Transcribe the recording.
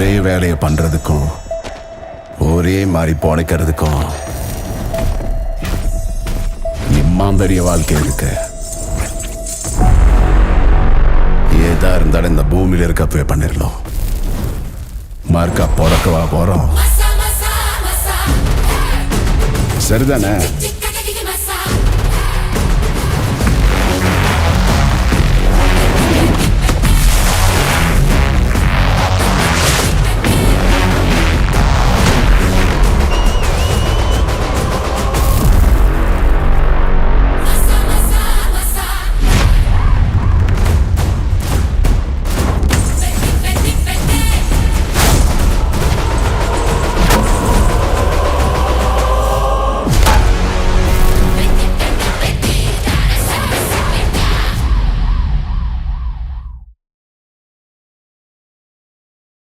ஒரே வேலையை பண்றதுக்கும் ஒரே மாதிரி பொழைக்கிறதுக்கும் இம்மாந்தரிய வாழ்க்கை இருக்கு. ஏதா இருந்தாலும் இந்த பூமியில இருக்கப்பவே பண்ணிடலாம். மார்க்கா பிறக்கவா போறோம், சரிதானே?